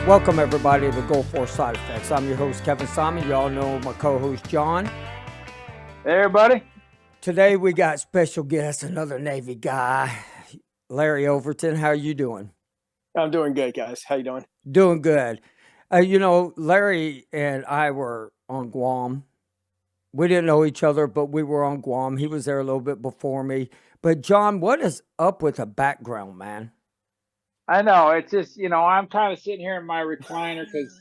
Welcome, everybody, to Gulf War Side Effects. I'm your host, Kevin Simon. You all know my co-host, John. Hey, everybody. Today, we got special guest, another Navy guy, Larry Overton. How are you doing? I'm doing good, guys. How you doing? Doing good. Larry and I were on Guam. We didn't know each other, but we were on Guam. He was there a little bit before me. But, John, what is up with the background, man? I know. It's just, I'm kind of sitting here in my recliner because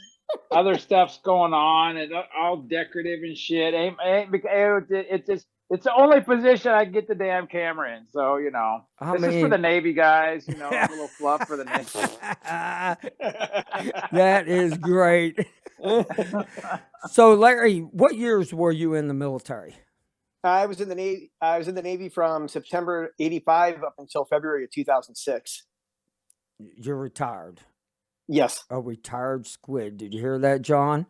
other stuff's going on and all decorative and shit. It's the only position I can get the damn camera in. So, this is for the Navy guys, a little fluff for the Navy. That is great. So, Larry, what years were you in the military? I was in the Navy. I was in the Navy from September '85 up until February of 2006. You're retired. Yes. A retired squid. Did you hear that, John?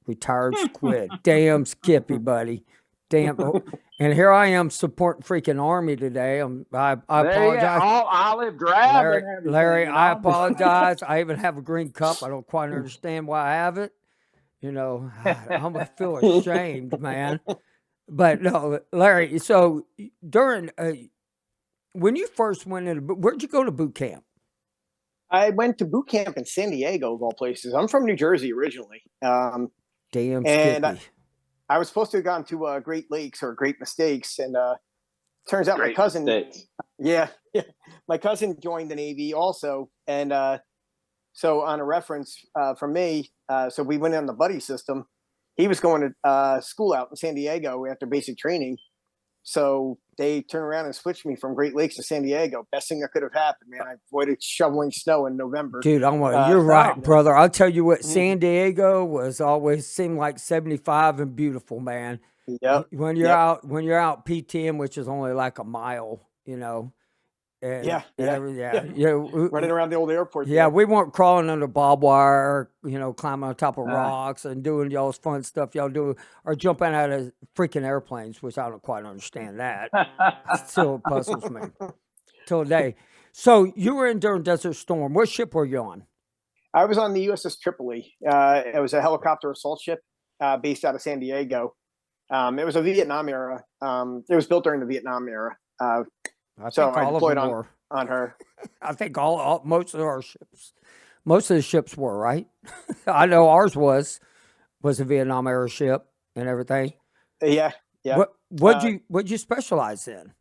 Retired squid. Damn Skippy, buddy. Damn. Oh. And here I am supporting freaking Army today. I apologize. All olive drab. Larry, I apologize. I even have a green cup. I don't quite understand why I have it. I feel ashamed, man. But no, Larry, so during, when you first went into, where'd you go to boot camp? I went to boot camp in San Diego, of all places. I'm from New Jersey originally. Damn and I was supposed to have gone to Great Lakes or Great Mistakes, and turns out my cousin, my cousin joined the Navy also, and so on a reference from me, so we went on the buddy system. He was going to school out in San Diego after basic training. So they turned around and switched me from Great Lakes to San Diego. Best thing that could have happened, man. I avoided shoveling snow in November. Dude, you're right, brother. I'll tell you what, San Diego was always seemed like 75 and beautiful, man. Yep. When you're out PTM, which is only like a mile, And, running around the old airport. Yeah, we weren't crawling under barbed wire, climbing on top of rocks and doing y'all's fun stuff y'all do, or jumping out of freaking airplanes, which I don't quite understand that. It still puzzles me till today. So you were in during Desert Storm. What ship were you on? I was on the USS Tripoli. It was a helicopter assault ship based out of San Diego. It was a Vietnam era. It was built during the Vietnam era. I deployed on her. I think most of the ships were, right? I know ours was a Vietnam era ship and everything. Yeah. What'd you specialize in?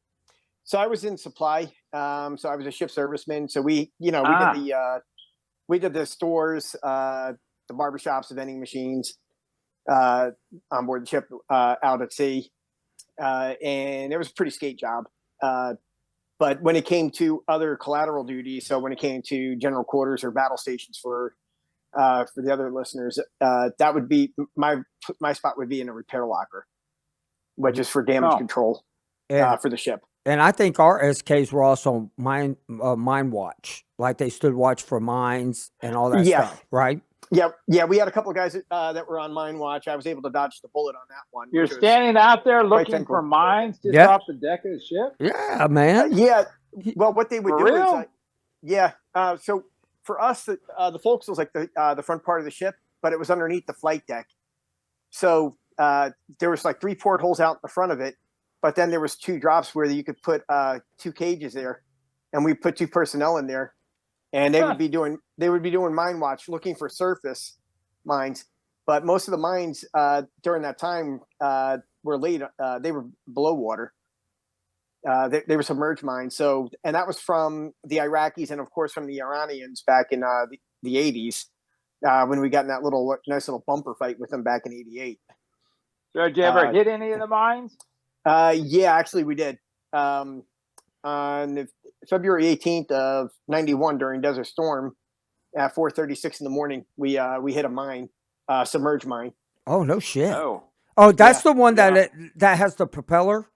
So I was in supply. So I was a ship serviceman. So we did the stores, the barbershops, the vending machines, on board the ship, out at sea. And it was a pretty skate job. But when it came to other collateral duties, so when it came to general quarters or battle stations for the other listeners, that would be my spot would be in a repair locker, which is for damage control for the ship. And I think our SKs were also mine watch, like they stood watch for mines and all that stuff, right? Yeah. We had a couple of guys that were on mine watch. I was able to dodge the bullet on that one. You're standing out there looking for mines just off the deck of the ship? Yeah, man. Well, what they would do is, so for us, the forecastle was like the front part of the ship, but it was underneath the flight deck. So there was like 3 portholes out in the front of it, but then there was 2 drops where you could put 2 cages there, and we put 2 personnel in there. And they would be doing mine watch, looking for surface mines, but most of the mines during that time were laid. They were below water. They were submerged mines. So, and that was from the Iraqis and of course from the Iranians back in the 80s when we got in that nice little bumper fight with them back in '88. So did you ever hit any of the mines? Yeah, actually we did. On February 18th of '91 during Desert Storm at 4:36 in the morning, we hit a mine, submerged mine. Oh, no shit. Oh, that's the one that has the propeller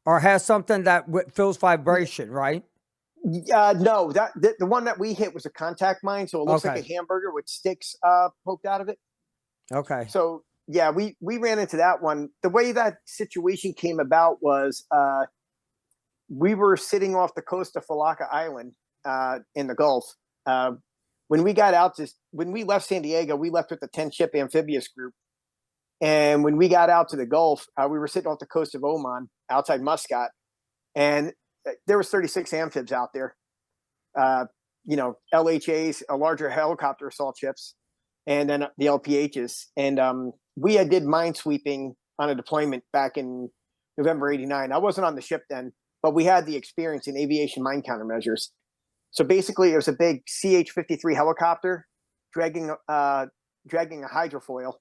or has something that feels vibration, right? No, the one that we hit was a contact mine. So it looks like a hamburger with sticks poked out of it. Okay. So yeah, we ran into that one. The way that situation came about was, we were sitting off the coast of Falaka Island in the Gulf when we left San Diego, we left with the 10 ship amphibious group. And when we got out to the Gulf, we were sitting off the coast of Oman outside Muscat, and there was 36 amphibs out there. LHAs, a larger helicopter assault ships, and then the LPHs. And we did mine sweeping on a deployment back in November '89. I wasn't on the ship then, but we had the experience in aviation mine countermeasures. So basically, it was a big CH-53 helicopter dragging a hydrofoil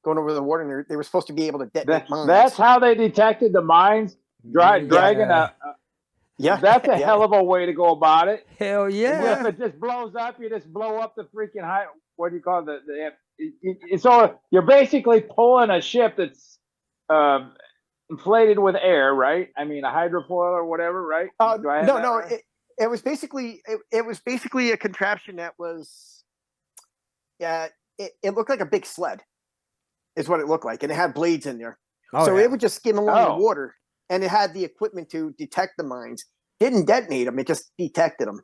going over the water, and they were supposed to be able to detonate mines. That's how they detected the mines, dragging a. Yeah, that's a hell of a way to go about it. Hell yeah! If it just blows up, you just blow up the freaking what do you call it? So you're basically pulling a ship that's inflated with air, right? I mean, a hydrofoil or whatever, right? No. Right? It was basically a contraption that was, it looked like a big sled, is what it looked like, and it had blades in there. It would just skim along the water, and it had the equipment to detect the mines. Didn't detonate them; it just detected them.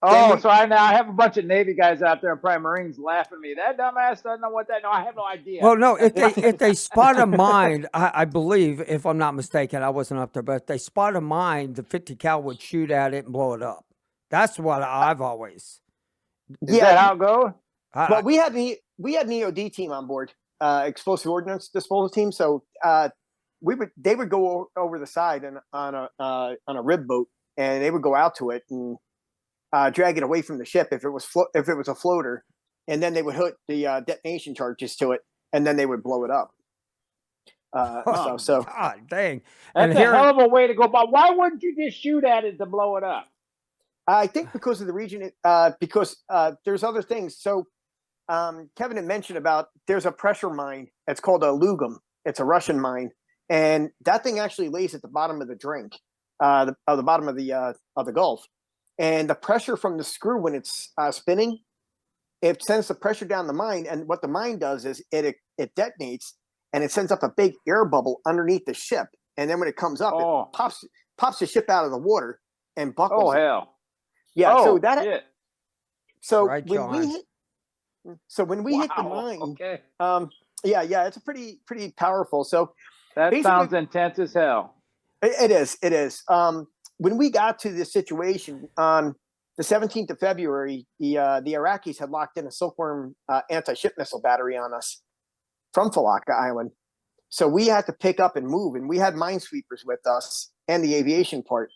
So I have a bunch of Navy guys out there, and probably Marines, laughing at me. That dumbass doesn't know what that. No, I have no idea. Well, no, if they spot a mine, I believe, if I'm not mistaken, I wasn't up there, but if they spot a mine, the 50 cal would shoot at it and blow it up. That's what I've always. Is that how it goes? Well, we had an EOD team on board, explosive ordnance disposal team. So they would go over the side and on a rib boat, and they would go out to it and drag it away from the ship if it was a floater, and then they would hook the detonation charges to it, and then they would blow it up. God dang! That's a hell of a way to go. But why wouldn't you just shoot at it to blow it up? I think because of the region, because there's other things. So Kevin had mentioned about there's a pressure mine. It's called a Lugum. It's a Russian mine, and that thing actually lays at the bottom of the drink, the bottom of the Gulf. And the pressure from the screw when it's spinning, it sends the pressure down the mine. And what the mine does is it detonates, and it sends up a big air bubble underneath the ship. And then when it comes up, it pops the ship out of the water and buckles. Oh hell! Yeah. Shit. When we hit the mine, okay. It's a pretty powerful. So that sounds intense as hell. It is. When we got to this situation on the 17th of February, the Iraqis had locked in a Silkworm anti-ship missile battery on us from Falaka Island. So we had to pick up and move, and we had minesweepers with us and the aviation part.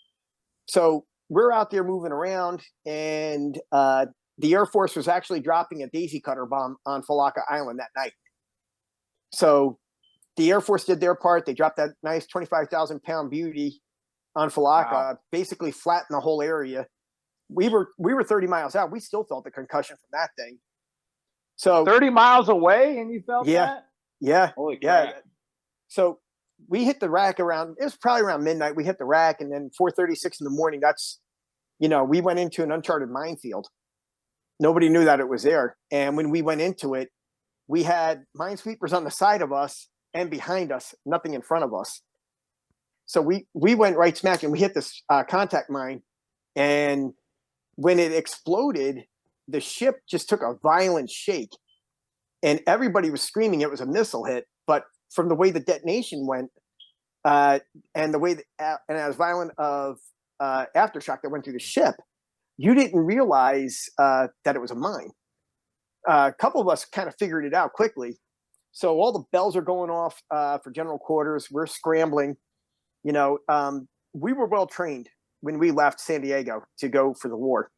So we're out there moving around, and the Air Force was actually dropping a daisy cutter bomb on Falaka Island that night. So the Air Force did their part. They dropped that nice 25,000 pound beauty on Falaka, basically flattened the whole area. We were 30 miles out. We still felt the concussion from that thing. So 30 miles away, and you felt that? Yeah. Holy crap. Yeah. So we hit the rack it was probably around midnight. We hit the rack, and then 4:36 in the morning, we went into an uncharted minefield. Nobody knew that it was there. And when we went into it, we had minesweepers on the side of us and behind us, nothing in front of us. So we went right smack, and we hit this contact mine. And when it exploded, the ship just took a violent shake, and everybody was screaming it was a missile hit. But from the way the detonation went, and the way and as violent of aftershock that went through the ship, you didn't realize that it was a mine. A couple of us kind of figured it out quickly. So all the bells are going off for general quarters. We're scrambling. We were well trained when we left San Diego to go for the war.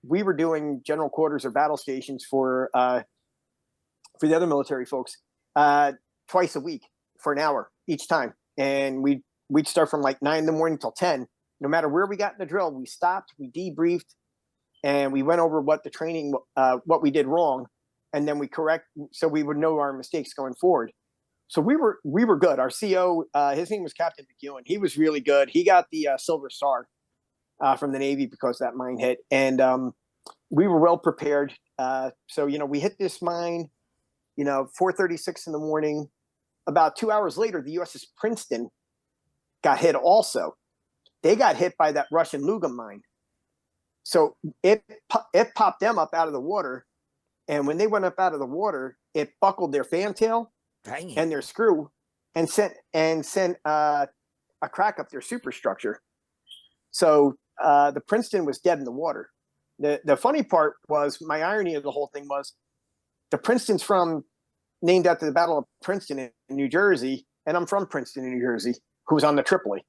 We were doing general quarters or battle stations for the other military folks twice a week for an hour each time. And we'd start from like 9 in the morning till 10. No matter where we got in the drill, we stopped, we debriefed, and we went over what the training, what we did wrong, and then we correct so we would know our mistakes going forward. So we were good. Our CO, his name was Captain McEwen. He was really good. He got the Silver Star from the Navy because that mine hit, and we were well prepared. So we hit this mine, 4:36 in the morning. About 2 hours later, the USS Princeton got hit also. They got hit by that Russian Lugum mine. So it popped them up out of the water, and when they went up out of the water, it buckled their fantail and their screw, and sent a crack up their superstructure. So the Princeton was dead in the water. The funny part was, my irony of the whole thing was, the Princeton's named after the Battle of Princeton in New Jersey, and I'm from Princeton, New Jersey, who was on the Tripoli.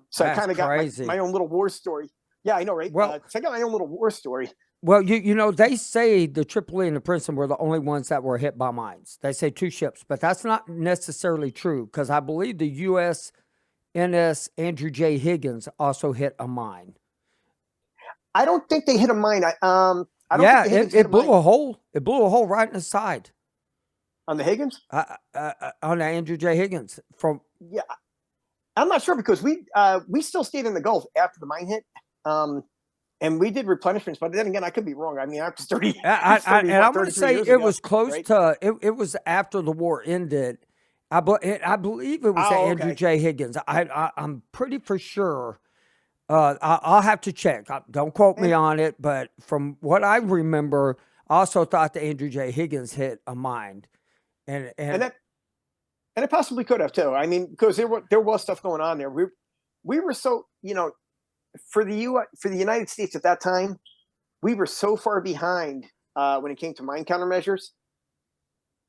So I kind of got my own little war story. Yeah, I know, right? Well, so I got my own little war story. Well, you know, they say the Tripoli and the Princeton were the only ones that were hit by mines. They say 2 ships, but that's not necessarily true, because I believe the USNS Andrew J. Higgins also hit a mine. I don't think they hit a mine. I don't think it blew a hole. It blew a hole right in the side. On the Higgins? On the Andrew J. Higgins. Yeah, I'm not sure, because we still stayed in the Gulf after the mine hit. And we did replenishments, but then again, I could be wrong. I mean, I was 30. And I'm going to say it was close to. It was after the war ended. I believe it was the Andrew J. Higgins. I'm pretty for sure. I'll have to check. Don't quote me on it, but from what I remember, I also thought the Andrew J. Higgins hit a mine, and it possibly could have too. I mean, because there was stuff going on there. We were so, you know, for the United States at that time, we were so far behind when it came to mine countermeasures.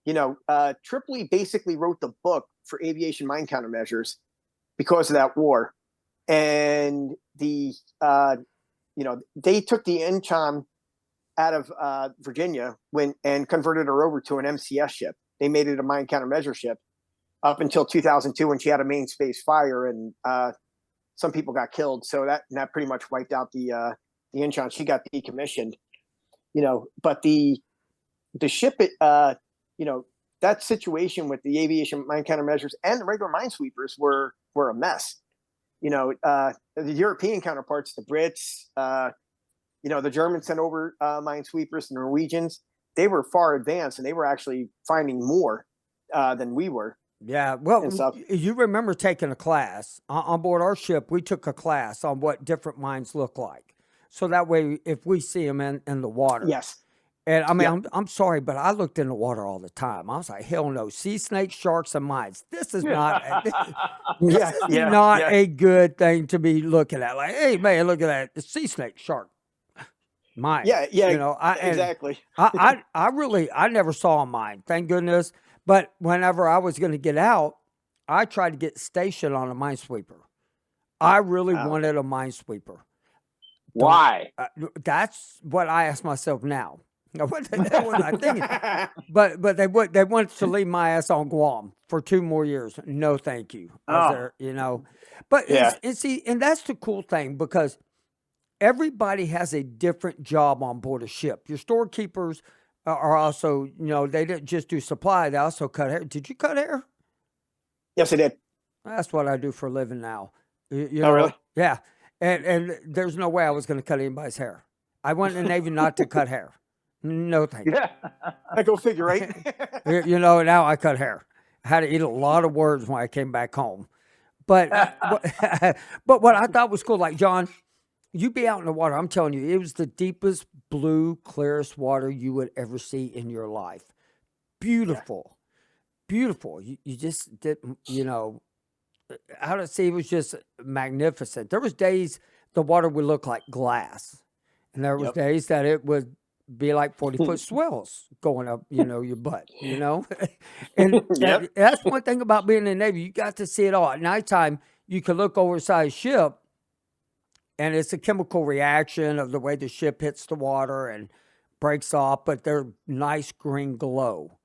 You know, Tripoli basically wrote the book for aviation mine countermeasures because of that war, and they took the Inchon out of Virginia and converted her over to an MCS ship. They made it a mine countermeasure ship up until 2002, when she had a main space fire, and some people got killed. So that pretty much wiped out the Inchon. She got decommissioned, you know, but the ship, you know, that situation with the aviation mine countermeasures and the regular minesweepers were a mess. You know, the European counterparts, the Brits, you know, the Germans sent over minesweepers, the Norwegians. They were far advanced, and they were actually finding more than we were. Yeah, well, you remember taking a class on board our ship. We took a class on what different mines look like, so that way, if we see them in the water, yes. And I mean, I'm sorry, but I looked in the water all the time. I was like, hell no, sea snakes, sharks, and mines. This is not, a good thing to be looking at. Like, hey man, look at that, the sea snake, shark, mine. Yeah. You know, exactly. I never saw a mine, thank goodness. But whenever I was going to get out, I tried to get stationed on a minesweeper. I really wanted a minesweeper. Why? That's what I ask myself now. What the hell was I thinking? But they wanted to leave my ass on Guam for 2 more years. No, thank you. You know, but and that's the cool thing, because everybody has a different job on board a ship. Your storekeepers are also, you know, they didn't just do supply, they also cut hair. Did you cut hair? Yes, I did. That's what I do for a living now. You know, really? Yeah. And there's no way I was going to cut anybody's hair. I went in the Navy not to cut hair. No, thank you. I go figure, right? You know, now I cut hair. I had to eat a lot of words when I came back home. But but what I thought was cool, like, John, you be out in the water. I'm telling you, it was the deepest, blue, clearest water you would ever see in your life. Beautiful. Beautiful. You just didn't, you know, how to say, it was just magnificent. There was days the water would look like glass. And there was days that it would be like 40-foot swells going up, you know, your butt, you know. And that's one thing about being in the Navy. You got to see it all. At nighttime, you could look over the side of the ship, and it's a chemical reaction of the way the ship hits the water and breaks off, but there's nice green glow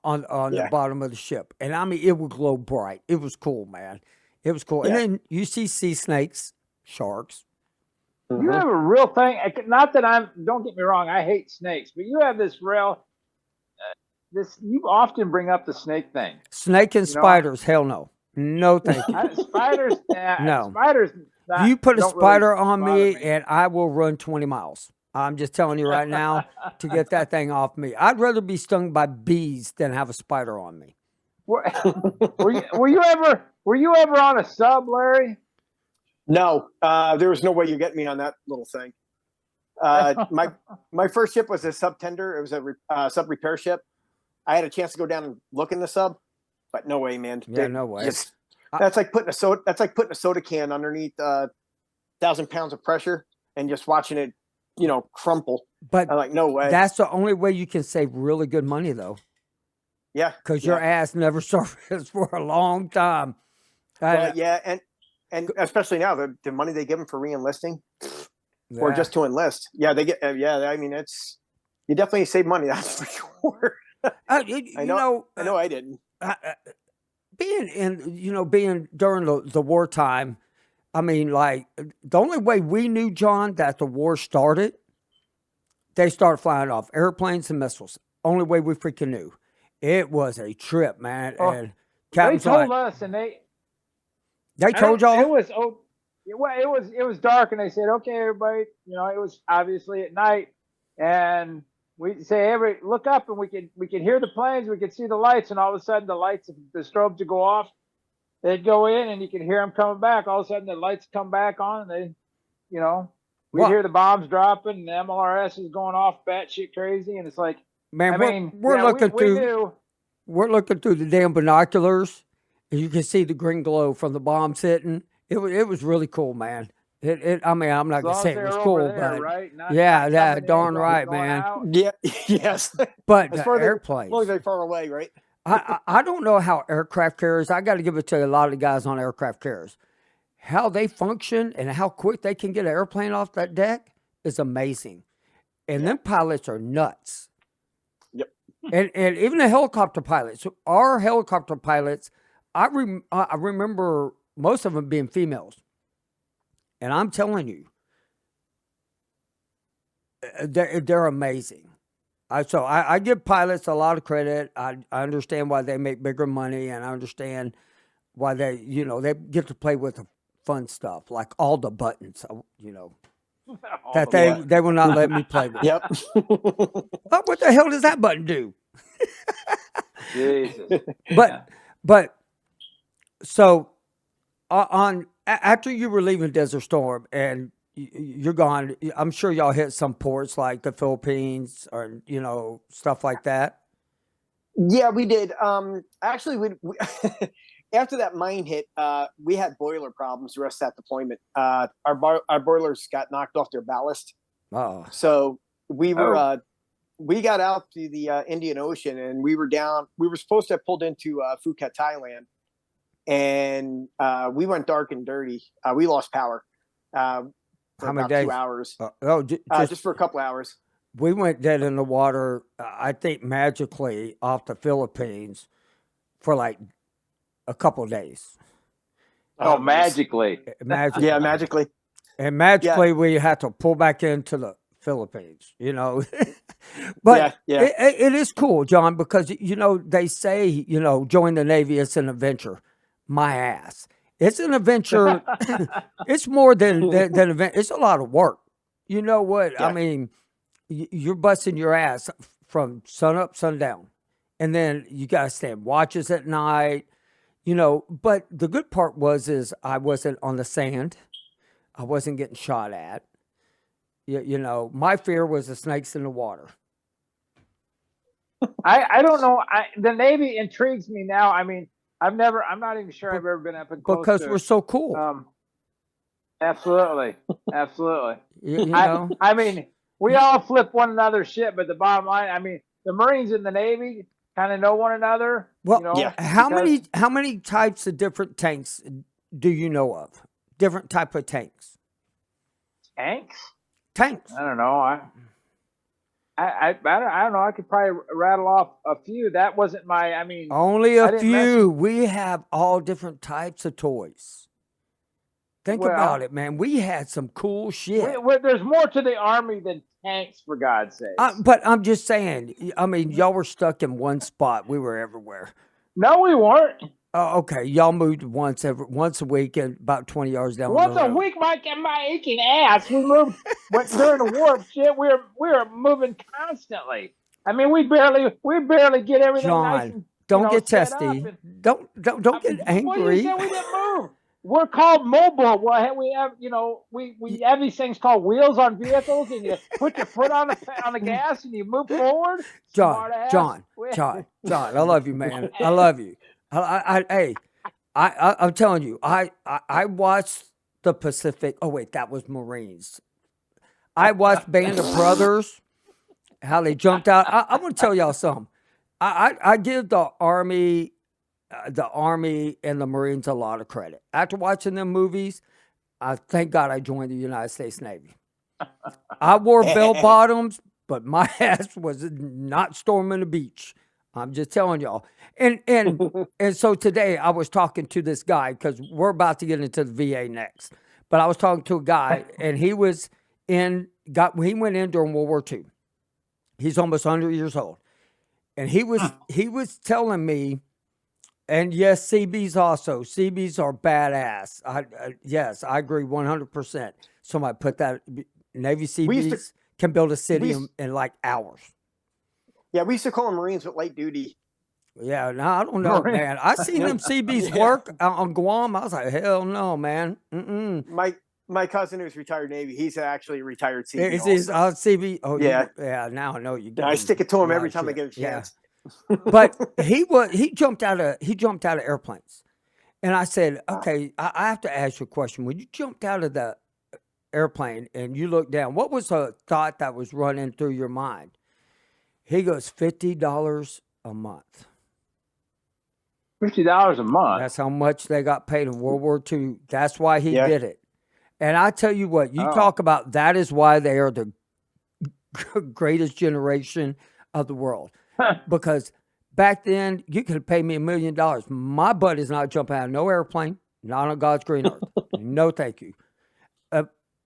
on the bottom of the ship. And I mean, it would glow bright. It was cool, man. It was cool. And then you see sea snakes, sharks. You have a real thing. Not that don't get me wrong, I hate snakes, but you have this real, you often bring up the snake thing. Snake and spiders, hell no. No, thank you. Spiders, no. Spiders. You put a spider on me, and I will run 20 miles. I'm just telling you right now, to get that thing off me. I'd rather be stung by bees than have a spider on me. Were you ever on a sub, Larry? No, there was no way you get me on that little thing. My first ship was a sub tender. It was a sub repair ship. I had a chance to go down and look in the sub, but no way, man. Yeah, no way. That's like putting a soda can underneath 1,000 pounds of pressure and just watching it, crumple. But I'm like, no way. That's the only way you can save really good money, though. Yeah, because your ass never surfaced for a long time. And especially now, the money they give them for re-enlisting or just to enlist. Yeah, they get. I mean, you definitely save money. That's for sure. I know I didn't. Being during the wartime, I mean, like, the only way we knew, John, that the war started, they started flying off airplanes and missiles. Only way we freaking knew. It was a trip, man. And they told us, and they told y'all? It was dark, and they said, okay, everybody, it was obviously at night, and we say, look up, and we could hear the planes, we could see the lights, and all of a sudden the strobes would go off. They'd go in, and you could hear them coming back. All of a sudden the lights come back on, and we'd hear the bombs dropping, and the MLRS is going off batshit crazy, and it's like, man, we're looking through the damn binoculars, and you can see the green glow from the bombs hitting. It was really cool, man. I'm not gonna say it was cool, but right? darn right, man. Out. Yeah, yes. But the airplanes, as they're far away, right? I don't know how aircraft carriers. I got to give it to a lot of the guys on aircraft carriers. How they function and how quick they can get an airplane off that deck is amazing. And them pilots are nuts. Yep. And even the helicopter pilots. Our helicopter pilots, I remember most of them being females. And I'm telling you, they're amazing. I give pilots a lot of credit. I understand why they make bigger money, and I understand why they get to play with the fun stuff, like all the buttons, that they will not let me play with. Yep. What the hell does that button do? Jesus. But so after you were leaving Desert Storm and you're gone, I'm sure y'all hit some ports like the Philippines or stuff like that. Yeah, we did. Actually, we after that mine hit, we had boiler problems the rest of that deployment. Our boilers got knocked off their ballast. Oh. So we were we got out to the Indian Ocean, and we were down. We were supposed to have pulled into Phuket, Thailand, and we went dark and dirty. We lost power for How many about days? 2 hours. Just for a couple hours. We went dead in the water, I think magically off the Philippines for like a couple of days. Oh, magically. Magically. Yeah, magically. And magically we had to pull back into the Philippines, But it is cool, John, because, they say, join the Navy, it's an adventure. My ass. It's an adventure. It's more than an event. It's a lot of work. You know what? Yeah. I mean, you're busting your ass from sun up, sundown. And then you got to stand watches at night, But the good part is I wasn't on the sand. I wasn't getting shot at. My fear was the snakes in the water. I don't know. The Navy intrigues me now. I mean, I'm not even sure I've ever been up and close because we're so cool. Absolutely. I mean, we all flip one another's shit, but the bottom line, I mean, the Marines and the Navy kind of know one another. Well, how many types of different tanks do you know of? Different type of tanks. Tanks. I don't know. I don't know. I could probably rattle off a few. That wasn't only a few. We have all different types of toys. Think about it, man. We had some cool shit. There's more to the Army than tanks, for God's sake. But I'm just saying, y'all were stuck in one spot. We were everywhere. No, we weren't. Oh, okay. Y'all moved once a week and about 20 yards down the road. Once a week, my aching ass. We moved during the war. Shit, we were moving constantly. I mean, we barely get everything. John, nice and, don't get testy. Don't get angry. You said we didn't move. we're called mobile. Well, we have, we have these things called wheels on vehicles, and you put your foot on the gas and you move forward. Smart ass. John, I love you, man. I love you. Hey, I'm telling you, I watched the Pacific. Oh wait, that was Marines. I watched Band of Brothers, how they jumped out. I'm going to tell y'all something. I give the Army and the Marines a lot of credit. After watching them movies, I thank God I joined the United States Navy. I wore bell bottoms, but my ass was not storming the beach. I'm just telling y'all. And so today I was talking to this guy because we're about to get into the VA next. But I was talking to a guy, and he went in during World War II. He's almost 100 years old, and he was telling me. And yes, CBs also. CBs are badass. Yes, I agree 100%. Somebody put that. Navy CBs can build a city in like hours. Yeah, we used to call them Marines with light duty. Yeah, no, I don't know, man. I seen them CBs work on Guam. I was like, hell no, man. Mm-mm. My cousin who's retired Navy, he's actually a retired CB. Is CB? Oh, yeah. Now I know you. I stick it to him every time I get a chance. Yeah. But he jumped out of airplanes, and I said, okay, I have to ask you a question. When you jumped out of the airplane and you looked down, what was the thought that was running through your mind? He goes, $50 a month. $50 a month. That's how much they got paid in World War II. That's why he did it. And I tell you what, talk about that is why they are the greatest generation of the world. Because back then, you could have paid me $1 million. My butt is not jumping out of no airplane, not on God's green earth. No, thank you.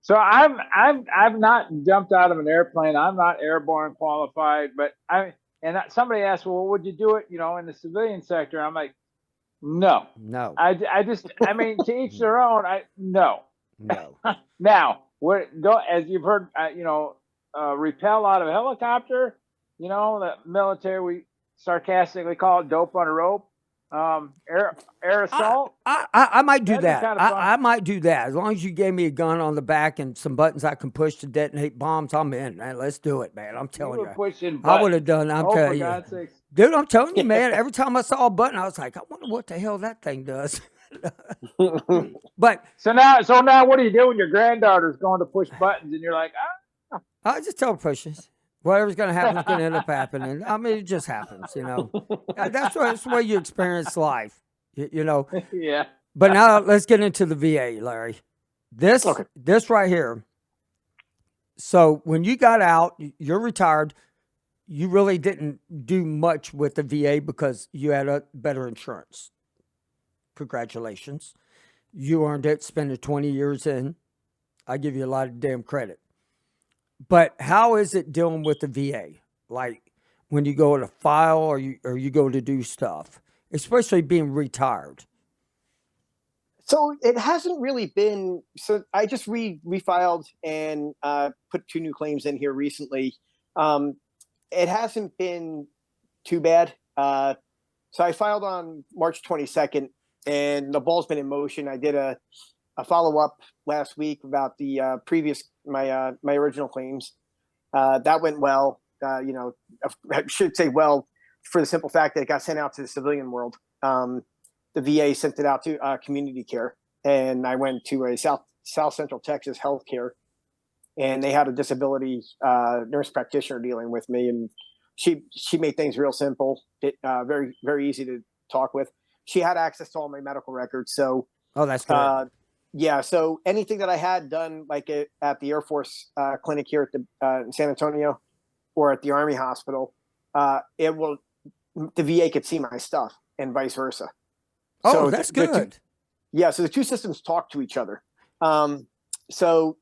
So I've not jumped out of an airplane. I'm not airborne qualified, but somebody asked, well, would you do it, in the civilian sector? I'm like, no. I mean, to each their own. No. Now, as you've heard, rappel out of a helicopter. The military, we sarcastically call it dope on a rope. Air assault. I might do that. I might do that. As long as you gave me a gun on the back and some buttons I can push to detonate bombs, I'm in, man. Let's do it, man. I'm telling you. I would have done. I'm telling you. Dude, I'm telling you, man. Every time I saw a button, I was like, I wonder what the hell that thing does. But so now what do you do when your granddaughter's going to push buttons and you're like, I just tell her pushes. Whatever's going to happen is going to end up happening. I mean, it just happens, That's the way you experience life, Yeah. But now let's get into the VA, Larry. This right here. So when you got out, you're retired. You really didn't do much with the VA because you had a better insurance. Congratulations. You earned it, spending 20 years in. I give you a lot of damn credit. But how is it dealing with the VA? Like when you go to file or you go to do stuff, especially being retired? So it hasn't really been. So I just refiled and put 2 new claims in here recently. It hasn't been too bad. So I filed on March 22nd, and the ball's been in motion. I did a follow up last week about the my original claims. That went well. I should say well for the simple fact that it got sent out to the civilian world. The VA sent it out to community care, and I went to a South Central Texas healthcare, and they had a disability nurse practitioner dealing with me, and she made things real simple, very very easy to talk with. She had access to all my medical records, so that's good. Yeah, so anything that I had done, like at the Air Force clinic here at in San Antonio, or at the Army hospital, the VA could see my stuff, and vice versa. So that's good. So the 2 systems talk to each other. So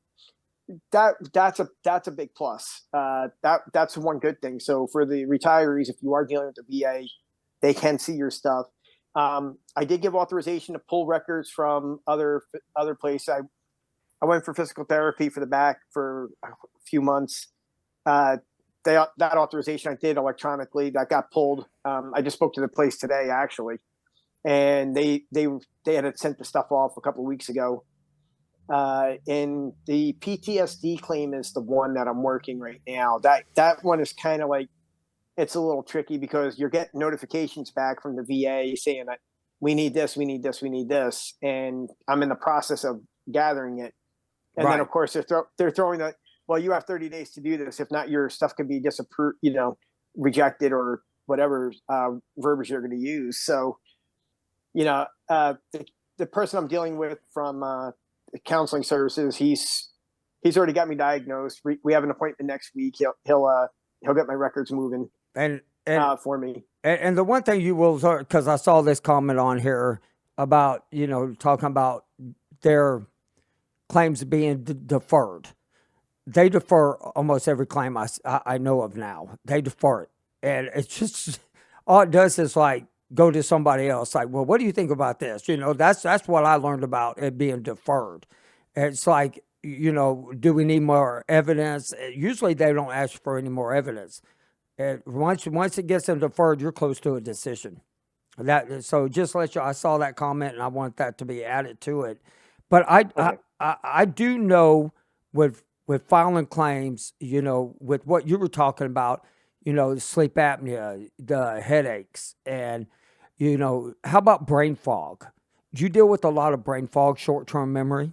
that's a big plus. That's one good thing. So for the retirees, if you are dealing with the VA, they can see your stuff. I did give authorization to pull records from other places. I went for physical therapy for the back for a few months. That authorization I did electronically. That got pulled. I just spoke to the place today, actually. and they had sent the stuff off a couple of weeks ago. And the PTSD claim is the one that I'm working right now. That one is kind of like, it's a little tricky because you're getting notifications back from the VA saying that we need this, we need this, we need this, and I'm in the process of gathering it. And then of course they're throwing that. Well, you have 30 days to do this. If not, your stuff can be disapproved, rejected or whatever verbiage you're going to use. So, the person I'm dealing with from counseling services, he's already got me diagnosed. We have an appointment next week. He'll get my records moving and for me. And the one thing you will, because I saw this comment on here about talking about their claims being deferred. They defer almost every claim I know of now. They defer it, and it's just all it does is like go to somebody else. Like, well, what do you think about this? That's what I learned about it being deferred. It's like, do we need more evidence? Usually they don't ask for any more evidence. And once it gets them deferred, you're close to a decision. So just let you. I saw that comment, and I want that to be added to it. But I do know with filing claims, with what you were talking about, sleep apnea, the headaches, and how about brain fog? Do you deal with a lot of brain fog, short-term memory?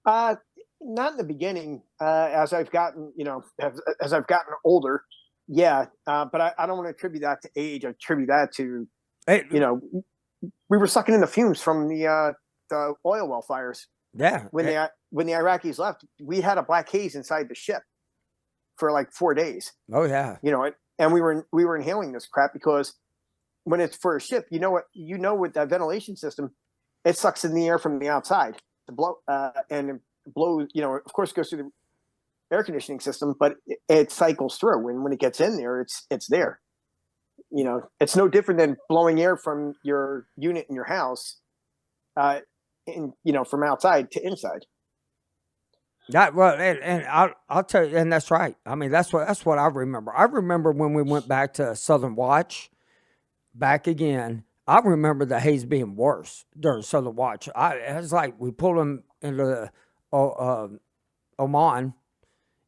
Not in the beginning. As I've gotten, as I've gotten older, yeah. But I don't want to attribute that to age. I attribute that to, we were sucking in the fumes from the oil well fires. Yeah. When the Iraqis left, we had a black haze inside the ship for like 4 days. Oh yeah. And we were inhaling this crap because when it's for a ship, with that ventilation system, it sucks in the air from the outside to blow, and it blows, of course it goes through the air conditioning system, but it cycles through. And when it gets in there, it's there. It's no different than blowing air from your unit in your house, from outside to inside. And I'll tell you, and that's right. I mean, that's what I remember. I remember when we went back to Southern Watch, back again. I remember the haze being worse during Southern Watch. It's like we pulled them into Oman,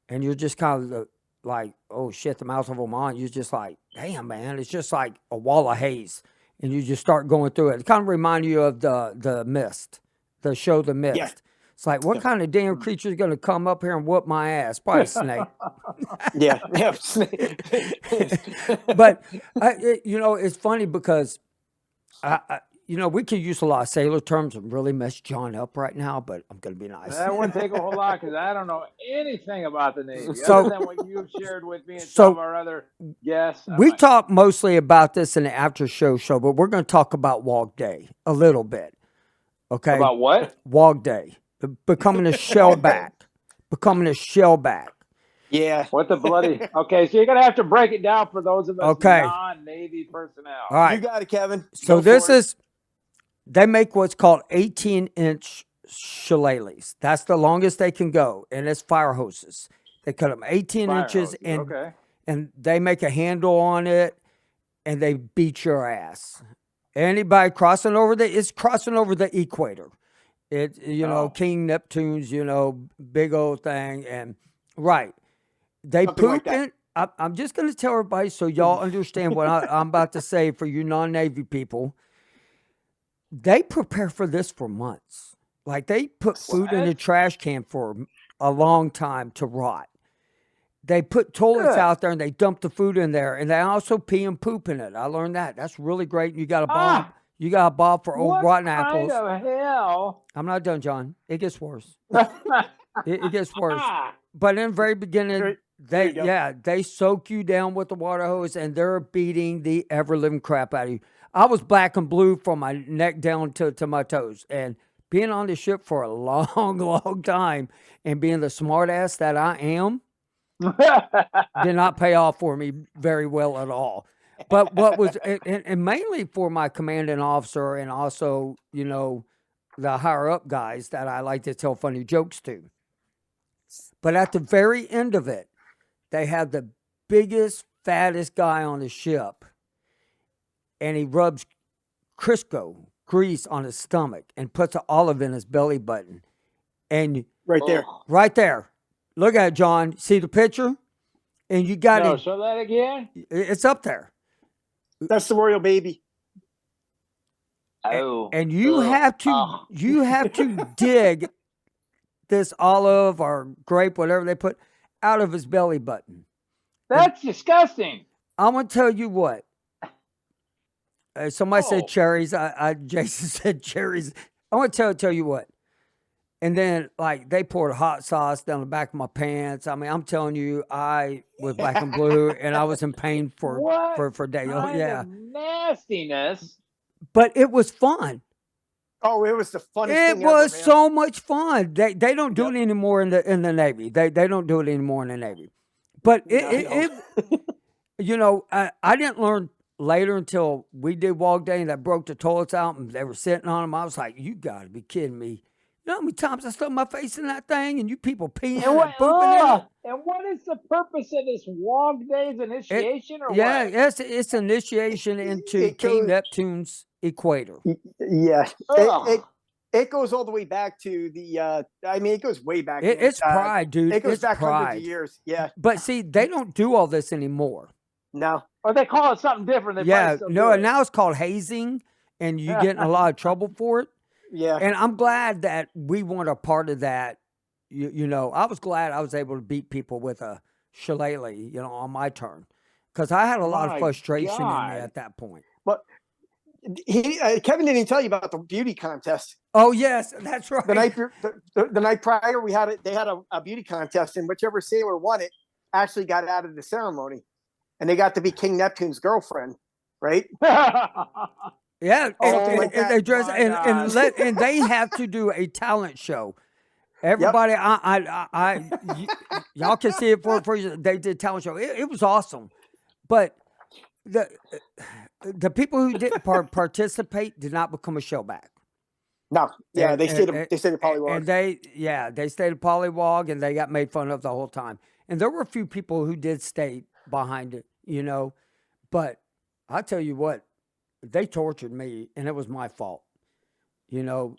and you're just kind of like, oh shit, the mouth of Oman. You're just like, damn, man, it's just like a wall of haze, and you just start going through it. It kind of reminds you of the Mist, the show The Mist. Yeah. It's like, what kind of damn creature is going to come up here and whoop my ass? Probably a snake. Yeah, snake. But it's funny because we could use a lot of sailor terms and really mess John up right now, but I'm going to be nice. That wouldn't take a whole lot because I don't know anything about the Navy So- other than what you've shared with me and So- some of our other guests. We talk mostly about this in the after show, but we're going to talk about Wog Day a little bit. Okay. About what? Wog Day. Becoming a shellback. Yeah. What the bloody? Okay, so you're gonna have to break it down for those of us non-Navy personnel. All right. You got it, Kevin. So they make what's called 18-inch shillelaghs. That's the longest they can go, and it's fire hoses. They cut them 18 inches, and they make a handle on it, and they beat your ass. Anybody crossing over the equator. It King Neptune's big old thing, and right. They Something poop like in. I'm just going to tell everybody so y'all understand what I'm about to say for you non-Navy people. They prepare for this for months. Like they put food in a trash can for a long time to rot. They put toilets out there and they dump the food in there, and they also pee and poop in it. I learned that. That's really great. You got a bomb. You got a bomb for old rotten apples. What kind of hell? I'm not done, John. It gets worse. It gets worse. But in the very beginning, they soak you down with the water hose, and they're beating the ever-living crap out of you. I was black and blue from my neck down to my toes, and being on the ship for a long, long time and being the smart ass that I am did not pay off for me very well at all. But what was, and mainly for my commanding officer and also, the higher up guys that I like to tell funny jokes to. But at the very end of it, they had the biggest, fattest guy on the ship, and he rubs Crisco grease on his stomach and puts an olive in his belly button. And Right there. right there. Look at it, John. See the picture? And you got No, it. show that again. It's up there. That's the royal baby. Oh. And you have to dig this olive or grape, whatever they put, out of his belly button. That's disgusting. I'm gonna tell you what. Somebody Oh. said cherries. Jason said cherries. I'm gonna tell you what. And then, like, they poured hot sauce down the back of my pants. I mean, I'm telling you, I was black and blue, and I was in pain for days. Oh, Kind yeah, of nastiness. but it was fun. Oh, it was the funnest It thing was ever, man. so much fun. They don't do it anymore in the Navy. They don't do it anymore in the Navy. But it you know, I didn't learn later until we did walk day and I broke the toilets out and they were sitting on them. I was like, you got to be kidding me. You know how many times I stuck my face in that thing and you people peeing and pooping in it? And what is the purpose of this Wog Days initiation or Yeah, what? yes, it's initiation into King Neptune's equator. Yeah. Ugh. It goes all the way back to the I mean, it goes way back. It's pride, dude. It goes it's back pride. hundreds of years. Yeah. But see, they don't do all this anymore. No. Or they call it something different. They Yeah, probably still no, do and it. now it's called hazing, and you get in a lot of trouble for it. Yeah. And I'm glad that we weren't a part of that. You know, I was glad I was able to beat people with a shillelagh, you know, on my turn. Because I had a lot of My frustration in God. me at that point. But Kevin didn't tell you about the beauty contest. Oh, yes, that's right. The night prior, they had a beauty contest, and whichever sailor won it actually got out of the ceremony, and they got to be King Neptune's girlfriend, right? Yeah, Something like that. they dress My and they have to do a talent show. Everybody, y'all can see it for you. They did talent show. It was awesome, but the people who didn't participate did not become a showback. No, yeah, they stayed at Pollywog. And they stayed at Pollywog, and they got made fun of the whole time. And there were a few people who did stay behind it, you know. But I tell you what, they tortured me, and it was my fault, you know.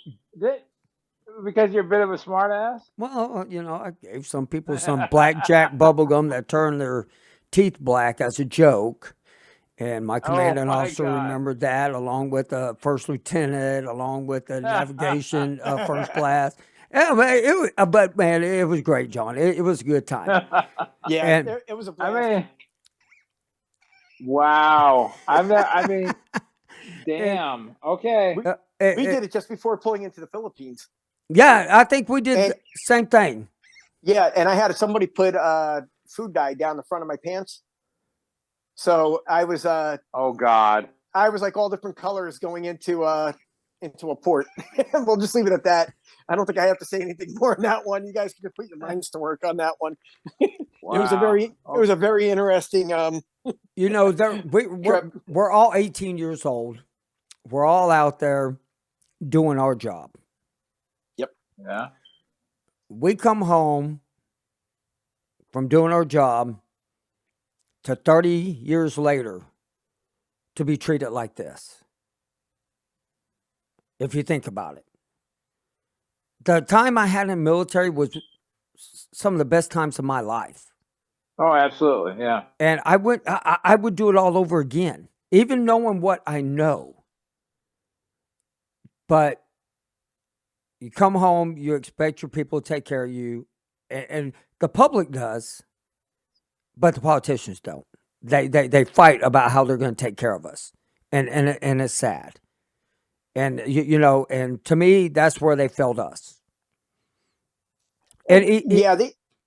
Because you're a bit of a smart ass? Well, you know, I gave some people some blackjack bubble gum that turned their teeth black as a joke. And my commanding officer remembered that, along with the first lieutenant, along with the navigation first class. Yeah, but man, it was great, John. It was a good time. Yeah, and, it was a blast. I mean, wow. I mean, damn. Okay. We did it just before pulling into the Philippines. Yeah, I think we did the same thing. Yeah, and I had somebody put food dye down the front of my pants. So I was oh God. I was like all different colors going into a port. We'll just leave it at that. I don't think I have to say anything more on that one. You guys can put your minds to work on that one. Wow. It was a very interesting you know, we're all 18 years old. We're all out there doing our job. Yep. Yeah. We come home from doing our job to 30 years later to be treated like this. If you think about it. The time I had in the military was some of the best times of my life. Oh, absolutely. Yeah. And I would do it all over again, even knowing what I know. But you come home, you expect your people to take care of you, and the public does, but the politicians don't. They fight about how they're going to take care of us, and it's sad. And you know, and to me, that's where they failed us. And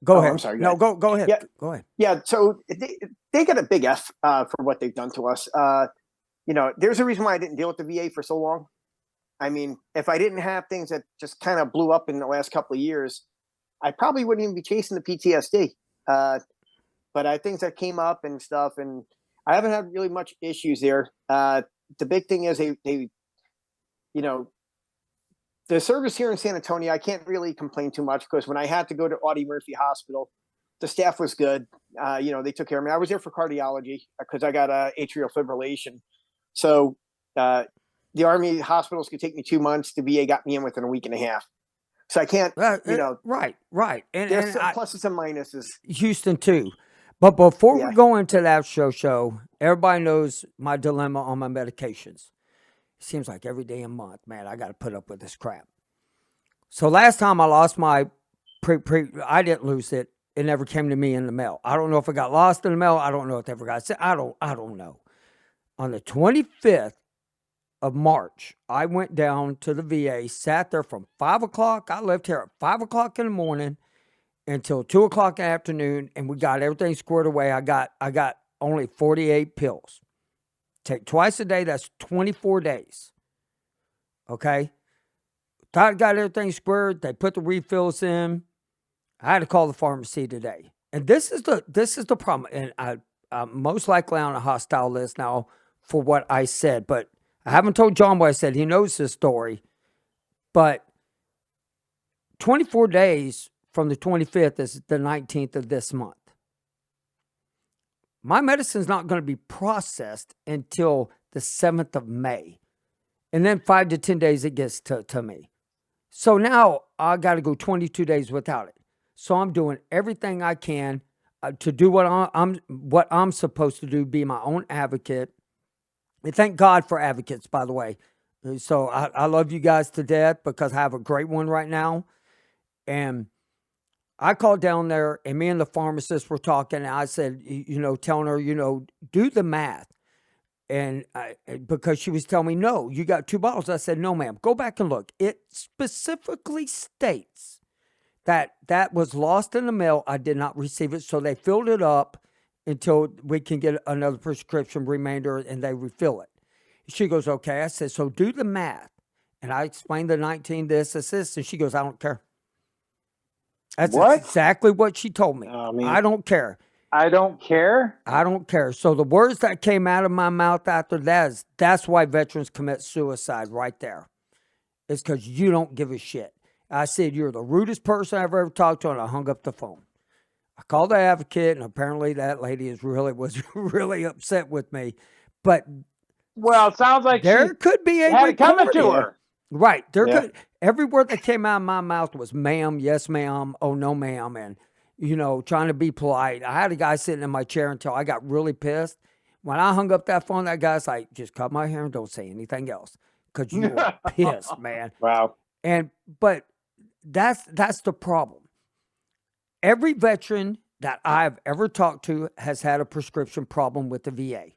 go ahead. I'm sorry. No, go ahead. Yeah, go ahead. Yeah. So they got a big F for what they've done to us. You know, there's a reason why I didn't deal with the VA for so long. I mean, if I didn't have things that just kind of blew up in the last couple of years, I probably wouldn't even be chasing the PTSD. But I things that came up and stuff, and I haven't had really much issues there. The big thing is they, you know, the service here in San Antonio, I can't really complain too much because when I had to go to Audie Murphy Hospital, the staff was good. You know, they took care of me. I was there for cardiology because I got atrial fibrillation. So the Army hospitals could take me 2 months. The VA got me in within a week and a half. So I can't, right. And there's some pluses and minuses. Houston too. But before we go into that show, everybody knows my dilemma on my medications. It seems like every day and month, man, I got to put up with this crap. So last time I lost my I didn't lose it. It never came to me in the mail. I don't know if it got lost in the mail. I don't know if it ever got sent. I don't know. On the 25th of March, I went down to the VA, sat there from 5 o'clock. I left here at 5 o'clock in the morning until 2 o'clock in the afternoon, and we got everything squared away. I got only 48 pills. Take twice a day. That's 24 days. Okay? Thought I got everything squared. They put the refills in. I had to call the pharmacy today. And this is the problem. And I'm most likely on a hostile list now for what I said. But I haven't told John what I said. He knows this story. But 24 days from the 25th is the 19th of this month. My medicine's not going to be processed until the 7th of May. And then 5 to 10 days it gets to me. So now I got to go 22 days without it. So I'm doing everything I can to do what I'm supposed to do, be my own advocate. And thank God for advocates, by the way. So I love you guys to death because I have a great one right now. And I called down there and me and the pharmacist were talking. And I said, telling her, do the math. And because she was telling me, no, you got 2 bottles. I said, no, ma'am, go back and look. It specifically states that was lost in the mail. I did not receive it. So they filled it up until we can get another prescription remainder and they refill it. She goes, okay. I said, so do the math. And I explained the 19, this. And she goes, I don't care. That's exactly what she told me. I don't care. I don't care? I don't care. So the words that came out of my mouth after that that's why veterans commit suicide right there. It's because you don't give a shit. I said, you're the rudest person I've ever talked to, and I hung up the phone. I called the advocate, and apparently that lady was really upset with me. But it sounds like there could be a had it coming to her. Right. Every word that came out of my mouth was ma'am, yes, ma'am, oh, no, ma'am, and, trying to be polite. I had a guy sitting in my chair until I got really pissed. When I hung up that phone, that guy's like, just cut my hair and don't say anything else because you were pissed, man. Wow. But that's the problem. Every veteran that I've ever talked to has had a prescription problem with the VA.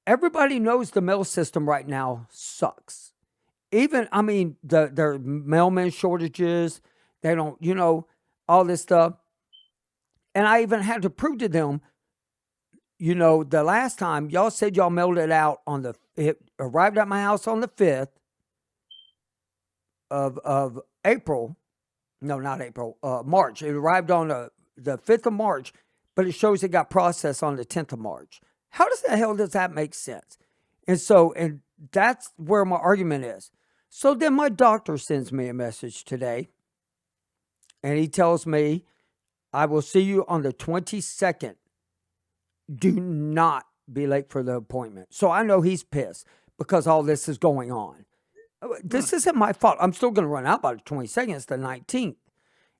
Everybody knows the mail system right now sucks. Even, there are mailman shortages. They don't, all this stuff. And I even had to prove to them, the last time y'all said y'all mailed it out it arrived at my house on the 5th of April. No, not April, March. It arrived on the 5th of March, but it shows it got processed on the 10th of March. How the hell does that make sense? And that's where my argument is. So then my doctor sends me a message today, and he tells me, I will see you on the 22nd. Do not be late for the appointment. So I know he's pissed because all this is going on. This isn't my fault. I'm still going to run out by the 22nd. It's the 19th.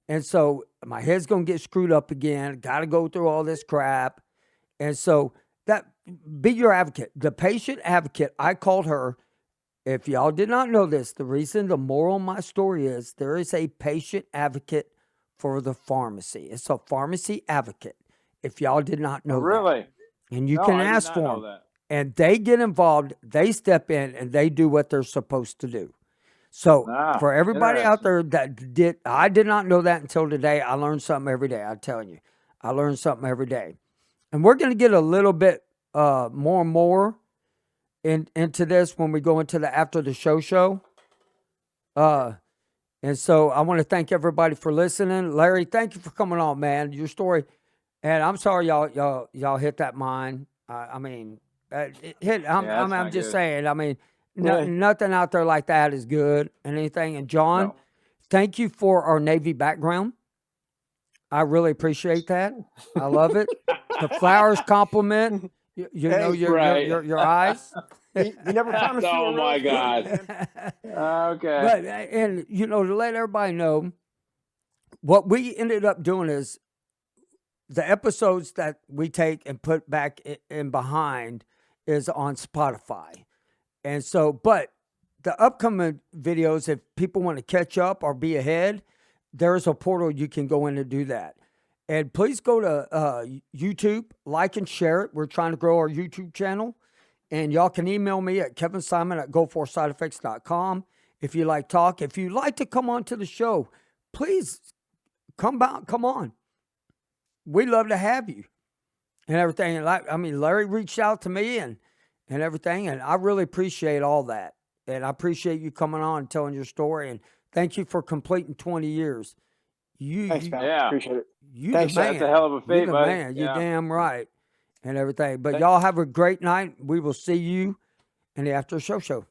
And so my head's going to get screwed up again. Got to go through all this crap. And so be your advocate. The patient advocate, I called her. If y'all did not know this, the moral of my story is there is a patient advocate for the pharmacy. It's a pharmacy advocate. If y'all did not know really? That. And you can ask for them. And they get involved, they step in, and they do what they're supposed to do. So for everybody out there I did not know that until today. I learned something every day. I'm telling you. I learned something every day. And we're going to get a little bit more and more into this when we go into the after the show. And so I want to thank everybody for listening. Larry, thank you for coming on, man. Your story. And I'm sorry y'all hit that mine. I'm just saying. Nothing out there like that is good and anything. And John, thank you for our Navy background. I really appreciate that. I love it. The flowers compliment You Hey, know right. your eyes. we never promised you a Oh my rose garden, God. man. Okay. But and to let everybody know, what we ended up doing is the episodes that we take and put back in behind is on Spotify. And so, but the upcoming videos, if people want to catch up or be ahead, there's a portal you can go in and do that. And please go to YouTube, like and share it. We're trying to grow our YouTube channel. And y'all can email me at kevinsimon@goforsideeffects.com if you like talk. If you'd like to come on to the show, please come on. We'd love to have you and everything. And Larry reached out to me and everything, and I really appreciate all that. And I appreciate you coming on and telling your story. And thank you for completing 20 years. Thanks, man. Yeah. Appreciate it. You Thanks, the man. That's a hell of a feat, You the buddy. man. You're Yeah. damn right. And everything. But y'all have a great night. We will see you in the after show.